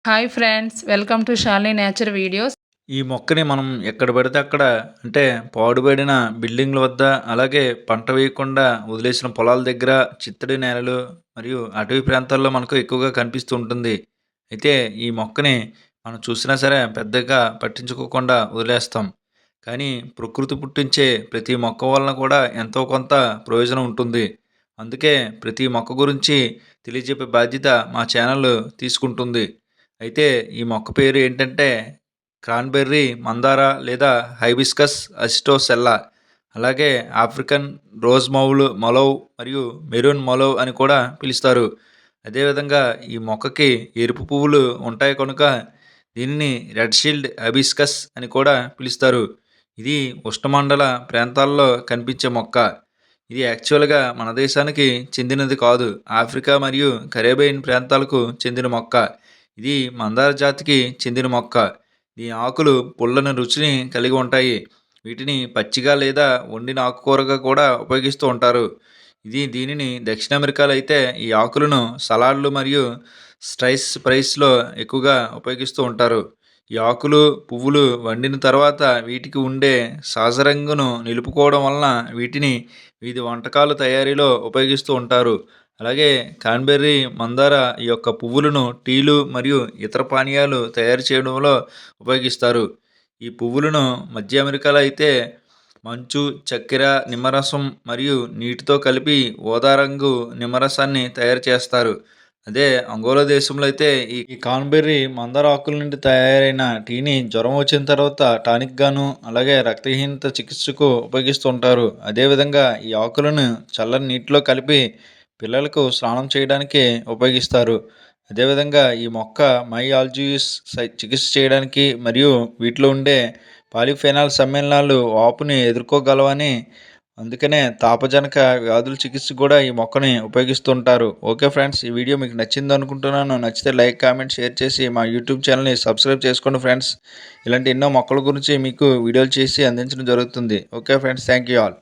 Hi friends, welcome to Shalini nature videos. ఈ మొక్కని మనం ఎక్కడ పడితే అక్కడ అంటే పాడుబడిన బిల్డింగ్ల వద్ద, అలాగే పంట వేయకుండా వదిలేసిన పొలాల దగ్గర, చిత్తడి నేలలు మరియు అటవీ ప్రాంతాల్లో మనకు ఎక్కువగా కనిపిస్తూ ఉంటుంది. అయితే ఈ మొక్కని మనం చూసినా సరే పెద్దగా పట్టించుకోకుండా వదిలేస్తాం. కానీ ప్రకృతి పుట్టించే ప్రతి మొక్క వలన కూడా ఎంతో కొంత ప్రయోజనం ఉంటుంది. అందుకే ప్రతి మొక్క గురించి తెలియజెప్పే బాధ్యత మా ఛానల్ తీసుకుంటుంది. అయితే ఈ మొక్క పేరు ఏంటంటే క్రాన్బెర్రీ, మందార లేదా హైబిస్కస్ అసిటోసెల్లా. అలాగే ఆఫ్రికన్ రోజ్ మలౌ మరియు మెరూన్ మలౌ అని కూడా పిలుస్తారు. అదేవిధంగా ఈ మొక్కకి ఎరుపు పువ్వులు ఉంటాయి కనుక దీనిని రెడ్ షీల్డ్ హైబిస్కస్ అని కూడా పిలుస్తారు. ఇది ఉష్ణమండల ప్రాంతాల్లో కనిపించే మొక్క. ఇది యాక్చువల్గా మన దేశానికి చెందినది కాదు. ఆఫ్రికా మరియు కరేబియన్ ప్రాంతాలకు చెందిన మొక్క. ఇది మందార జాతికి చెందిన మొక్క. దీని ఆకులు పుల్లని రుచిని కలిగి ఉంటాయి. వీటిని పచ్చిగా లేదా వండిన ఆకుకూరగా కూడా ఉపయోగిస్తూ ఉంటారు. దీనిని దక్షిణ అమెరికాలో అయితే ఈ ఆకులను సలాడ్లు మరియు ఫ్రైస్లో ఎక్కువగా ఉపయోగిస్తూ ఉంటారు. ఈ ఆకులు, పువ్వులు వండిన తర్వాత వీటికి ఉండే సహజ రంగును నిలుపుకోవడం వలన వీటిని వివిధ వంటకాల తయారీలో ఉపయోగిస్తూ ఉంటారు. అలాగే కాన్బెర్రీ, మందార ఈ యొక్క పువ్వులను టీలు మరియు ఇతర పానీయాలు తయారు చేయడంలో ఉపయోగిస్తారు. ఈ పువ్వులను మధ్య అమెరికాలో అయితే మంచు, చక్కెర, నిమ్మరసం మరియు నీటితో కలిపి ఊదా రంగు నిమ్మరసాన్ని తయారు చేస్తారు. అదే అంగోలా దేశంలో అయితే ఈ కాన్బెర్రీ, మందార ఆకుల నుండి తయారైన టీని జ్వరం వచ్చిన తర్వాత టానిక్ గాను, అలాగే రక్తహీనత చికిత్సకు ఉపయోగిస్తూ ఉంటారు. అదేవిధంగా ఈ ఆకులను చల్లని నీటిలో కలిపి పిల్లలకు స్నానం చేయడానికి ఉపయోగిస్తారు. అదేవిధంగా ఈ మొక్క ఆల్జియోసిస్ చికిత్స చేయడానికి మరియు వీటిలో ఉండే పాలిఫెనాల్ సమ్మేళనాలు వాపుని ఎదుర్కోగలవని, అందుకనే తాపజనక వ్యాధుల చికిత్సకు కూడా ఈ మొక్కని ఉపయోగిస్తుంటారు. ఓకే ఫ్రెండ్స్, ఈ వీడియో మీకు నచ్చింది అనుకుంటున్నాను. నచ్చితే లైక్, కామెంట్, షేర్ చేసి మా యూట్యూబ్ ఛానల్ని సబ్స్క్రైబ్ చేసుకోండి ఫ్రెండ్స్. ఇలాంటి ఎన్నో మొక్కల గురించి మీకు వీడియోలు చేసి అందించడం జరుగుతుంది. Okay friends, thank you all.